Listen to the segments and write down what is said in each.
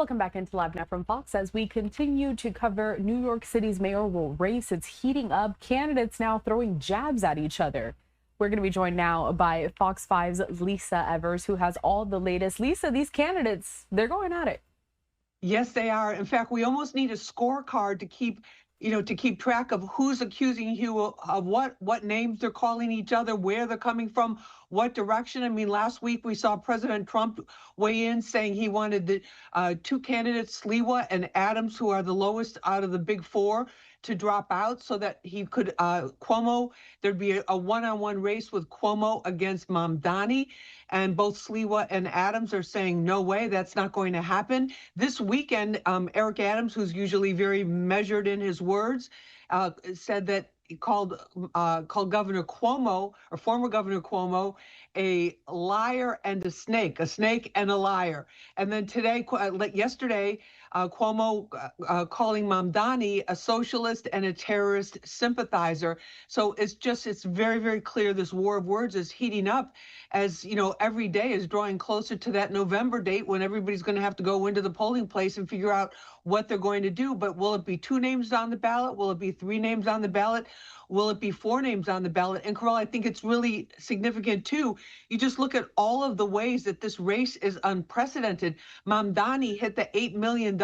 Welcome back into Live Now from Fox as we continue to cover New York City's mayoral race. It's heating up. Candidates now throwing jabs at each other. We're going to be joined now by Fox 5's Lisa Evers, who has all the latest. Lisa, these candidates, they're going at it. Yes, they are. In fact, we almost need a scorecard to keep track of who's accusing who of what names they're calling each other, where they're coming from, what direction. I mean, last week we saw President Trump weigh in saying he wanted the two candidates, Sliwa and Adams, who are the lowest out of the big four, to drop out so that he could Cuomo. There'd be a one-on-one race with Cuomo against Mamdani, and both Sliwa and Adams are saying no way, that's not going to happen. This weekend, Eric Adams, who's usually very measured in his words, said that he called Governor Cuomo, or former Governor Cuomo, a liar and a snake and a liar. And then today, yesterday, Cuomo calling Mamdani a socialist and a terrorist sympathizer. So it's very, very clear this war of words is heating up as, every day is drawing closer to that November date when everybody's going to have to go into the polling place and figure out what they're going to do. But will it be 2 names on the ballot? Will it be 3 names on the ballot? Will it be 4 names on the ballot? And Carel, I think it's really significant too. You just look at all of the ways that this race is unprecedented. Mamdani hit the $8 million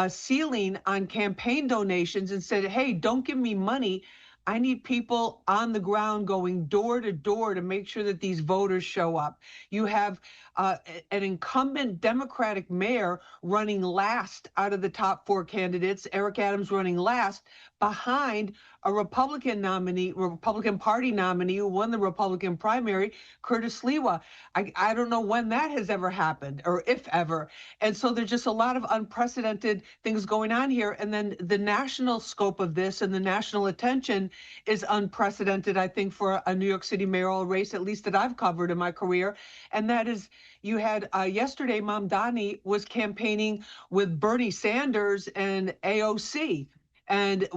ceiling on campaign donations and said, hey, don't give me money. I need people on the ground going door to door to make sure that these voters show up. You have an incumbent Democratic mayor running last out of the top 4 candidates, Eric Adams running last, behind a Republican nominee, Republican Party nominee who won the Republican primary, Curtis Sliwa. I don't know when that has ever happened, or if ever. And so there's just a lot of unprecedented things going on here. And then the national scope of this and the national attention is unprecedented, I think, for a New York City mayoral race, at least that I've covered in my career. And that is, you had yesterday, Mamdani was campaigning with Bernie Sanders and AOC, and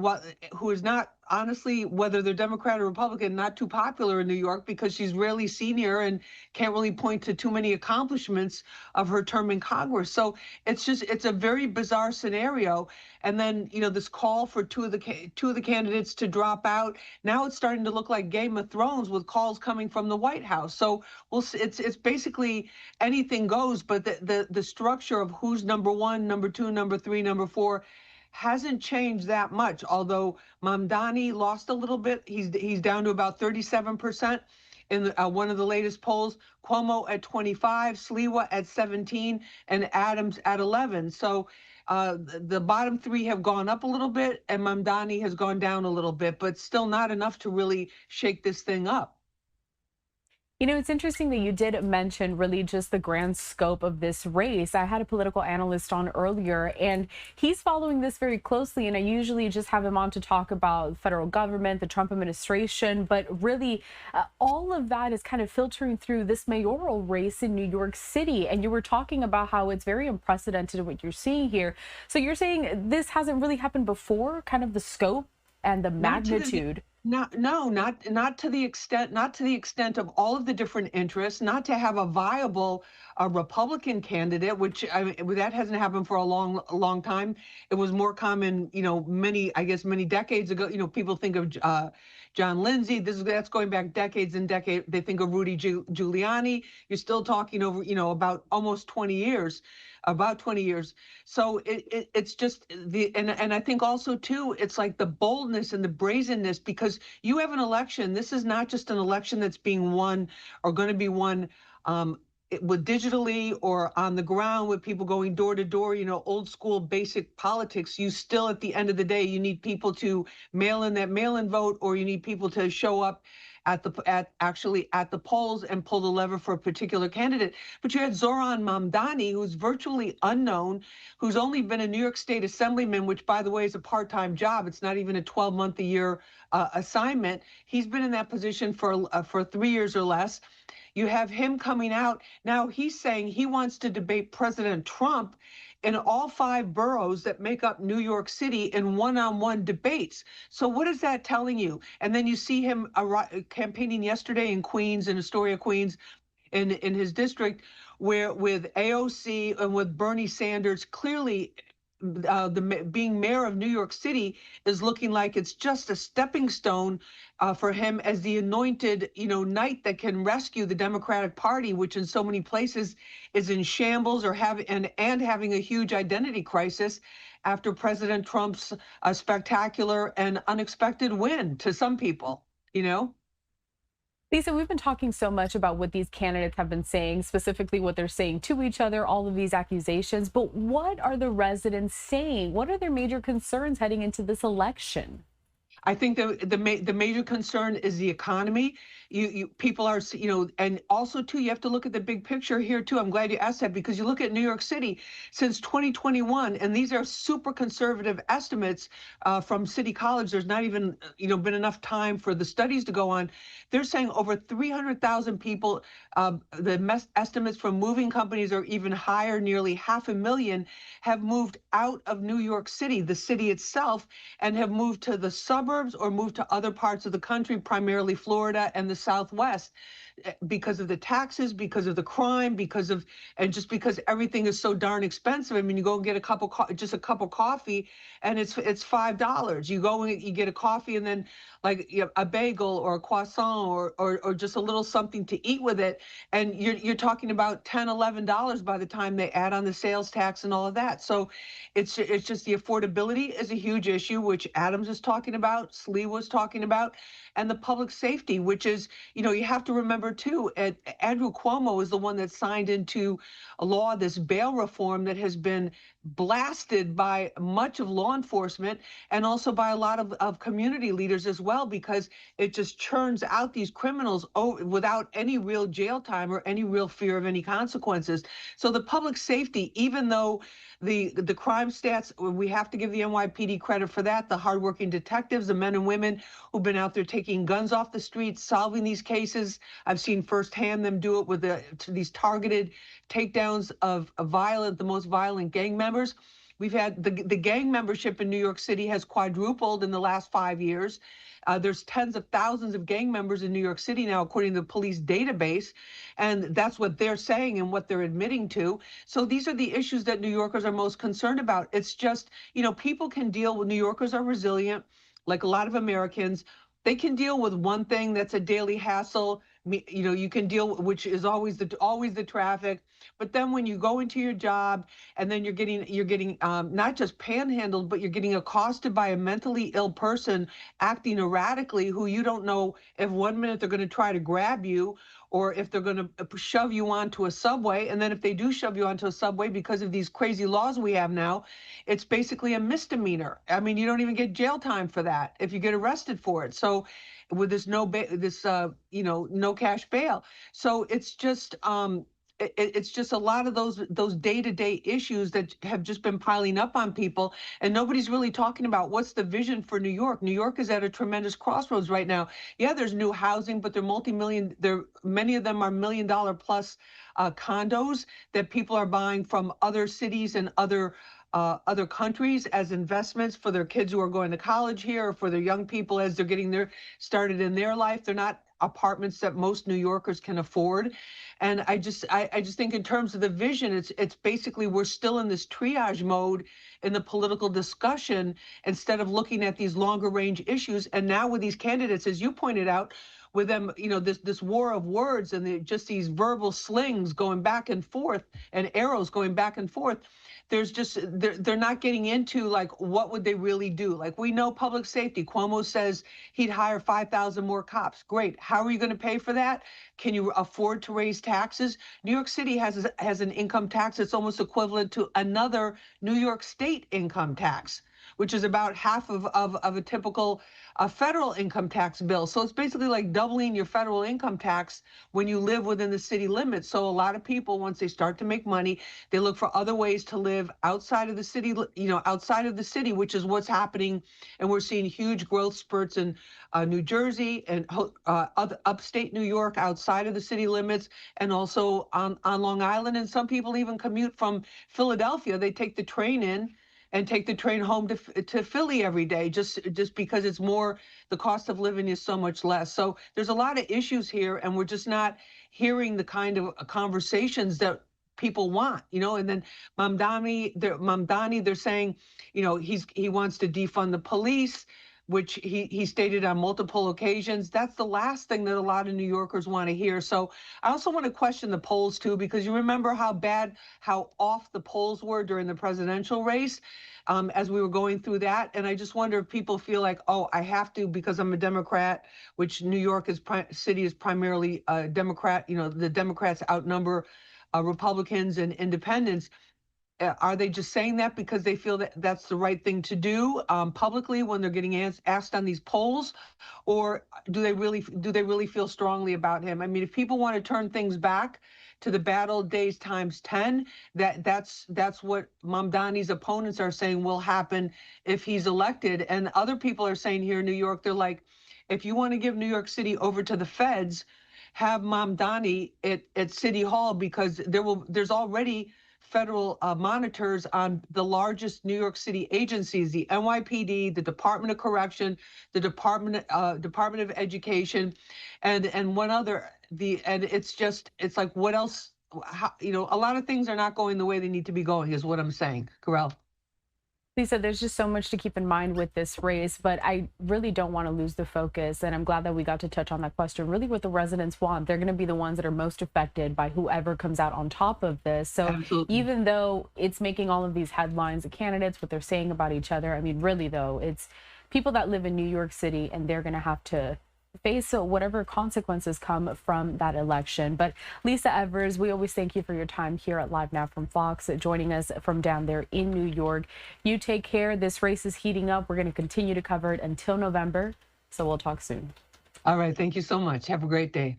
who is not, honestly, whether they're Democrat or Republican, not too popular in New York because she's really senior and can't really point to too many accomplishments of her term in Congress. So it's a very bizarre scenario. And then, this call for two of the candidates to drop out. Now it's starting to look like Game of Thrones with calls coming from the White House. So we'll see, it's basically anything goes, but the structure of who's number 1, number 2, number 3, number 4 hasn't changed that much, although Mamdani lost a little bit. He's down to about 37% in one of the latest polls. Cuomo at 25, Sliwa at 17, and Adams at 11. So the bottom 3 have gone up a little bit, and Mamdani has gone down a little bit, but still not enough to really shake this thing up. It's interesting that you did mention really just the grand scope of this race. I had a political analyst on earlier, and he's following this very closely. And I usually just have him on to talk about the federal government, the Trump administration. But really, all of that is kind of filtering through this mayoral race in New York City. And you were talking about how it's very unprecedented what you're seeing here. So you're saying this hasn't really happened before, kind of the scope and the magnitude. Not to the extent of all of the different interests, not to have a viable Republican candidate, which that hasn't happened for a long time. It was more common, many decades ago. People think of John Lindsay. That's going back decades and decades. They think of Rudy Giuliani. You're still talking over, about almost 20 years. About 20 years. So it's just and I think also too, it's like the boldness and the brazenness, because you have an election. This is not just an election that's being won or going to be won with digitally or on the ground with people going door to door, old school basic politics. You still, at the end of the day, you need people to mail in that mail-in vote, or you need people to show up actually at the polls and pull the lever for a particular candidate. But you had Zoran Mamdani, who's virtually unknown, who's only been a New York State assemblyman, which, by the way, is a part-time job. It's not even a 12-month-a-year assignment. He's been in that position for 3 years or less. You have him coming out. Now he's saying he wants to debate President Trump in all 5 boroughs that make up New York City in one-on-one debates. So what is that telling you? And then you see him campaigning yesterday in Queens, in Astoria, Queens, in his district, where with AOC and with Bernie Sanders, clearly being mayor of New York City is looking like it's just a stepping stone for him as the anointed, knight that can rescue the Democratic Party, which in so many places is in shambles or and having a huge identity crisis after President Trump's spectacular and unexpected win to some people, you know? Lisa, we've been talking so much about what these candidates have been saying, specifically what they're saying to each other, all of these accusations. But what are the residents saying? What are their major concerns heading into this election? I think the major concern is the economy. People are, and also too, you have to look at the big picture here too. I'm glad you asked that because you look at New York City since 2021, and these are super conservative estimates from City College. There's not even been enough time for the studies to go on. They're saying over 300,000 people. The estimates from moving companies are even higher. Nearly 500,000 have moved out of New York City, the city itself, and have moved to the suburbs or moved to other parts of the country, primarily Florida and the Southwest, because of the taxes, because of the crime, and just because everything is so darn expensive. I mean, you go and get just a cup of coffee, and it's $5. You go and you get a coffee, and then like a bagel or a croissant or just a little something to eat with it, and you're talking about $10, $11 by the time they add on the sales tax and all of that. So it's just the affordability is a huge issue, which Adams is talking about, Slee was talking about, and the public safety, which is, you have to remember too, Andrew Cuomo is the one that signed into a law, this bail reform that has been blasted by much of law enforcement and also by a lot of community leaders as well, because it just churns out these criminals without any real jail time or any real fear of any consequences. So the public safety, even though the crime stats, we have to give the NYPD credit for that, the hardworking detectives, the men and women who've been out there taking guns off the streets, solving these cases. I've seen firsthand them do it with these targeted takedowns of the most violent gang members. We've had the gang membership in New York City has quadrupled in the last 5 years. There's tens of thousands of gang members in New York City now, according to the police database. And that's what they're saying and what they're admitting to. So these are the issues that New Yorkers are most concerned about. It's just, people can deal with, New Yorkers are resilient, like a lot of Americans. They can deal with one thing that's a daily hassle. You can deal, which is always the traffic. But then when you go into your job and then you're getting not just panhandled, but you're getting accosted by a mentally ill person acting erratically, who you don't know if 1 minute they're going to try to grab you or if they're going to shove you onto a subway. And then if they do shove you onto a subway, because of these crazy laws we have now, it's basically a misdemeanor. I mean, you don't even get jail time for that if you get arrested for it. So with this no cash bail. So it's just a lot of those day-to-day issues that have just been piling up on people, and nobody's really talking about what's the vision for New York. New York is at a tremendous crossroads right now. Yeah, there's new housing, but they're multi-million. Many of them are $1 million plus condos that people are buying from other cities and other countries as investments for their kids who are going to college here, or for their young people as they're getting started in their life. They're not apartments that most New Yorkers can afford. And I just think in terms of the vision, it's basically we're still in this triage mode in the political discussion instead of looking at these longer range issues. And now with these candidates, as you pointed out, with them, this war of words and just these verbal slings going back and forth and arrows going back and forth. They're not getting into like what would they really do. Like, we know public safety. Cuomo says he'd hire 5,000 more cops. Great. How are you going to pay for that? Can you afford to raise taxes? New York City has an income tax that's almost equivalent to another New York State income tax, which is about half of a typical federal income tax bill. So it's basically like doubling your federal income tax when you live within the city limits. So a lot of people, once they start to make money, they look for other ways to live outside of the city, outside of the city, which is what's happening. And we're seeing huge growth spurts in New Jersey and upstate New York outside of the city limits, and also on Long Island. And some people even commute from Philadelphia. They take the train in and take the train home to Philly every day, just because it's more, the cost of living is so much less. So there's a lot of issues here, and we're just not hearing the kind of conversations that people want, and then Mamdani, they're saying, he wants to defund the police, which he stated on multiple occasions. That's the last thing that a lot of New Yorkers want to hear. So I also want to question the polls too, because you remember how off the polls were during the presidential race, as we were going through that. And I just wonder if people feel like, oh, I have to, because I'm a Democrat, which New York city is primarily Democrat. The Democrats outnumber Republicans and independents. Are they just saying that because they feel that that's the right thing to do publicly when they're getting asked on these polls, or do they really feel strongly about him? I mean, if people want to turn things back to the bad old days times 10, that's what Mamdani's opponents are saying will happen if he's elected. And other people are saying here in New York, they're like, if you want to give New York City over to the feds, have Mamdani at City Hall, because there's already federal monitors on the largest New York City agencies: the NYPD, the Department of Correction, the Department of Education, and one other. And it's like, what else? How, a lot of things are not going the way they need to be going, is what I'm saying, Carel. Lisa, there's just so much to keep in mind with this race, but I really don't want to lose the focus. And I'm glad that we got to touch on that question. Really, what the residents want, they're going to be the ones that are most affected by whoever comes out on top of this. So Absolutely. even though it's making all of these headlines, the candidates, what they're saying about each other, I mean, really, though, it's people that live in New York City, and they're going to have to face whatever consequences come from that election. But Lisa Evers, we always thank you for your time here at Live Now from Fox, joining us from down there in New York. You take care. This race is heating up. We're going to continue to cover it until November. So we'll talk soon. All right. Thank you so much. Have a great day.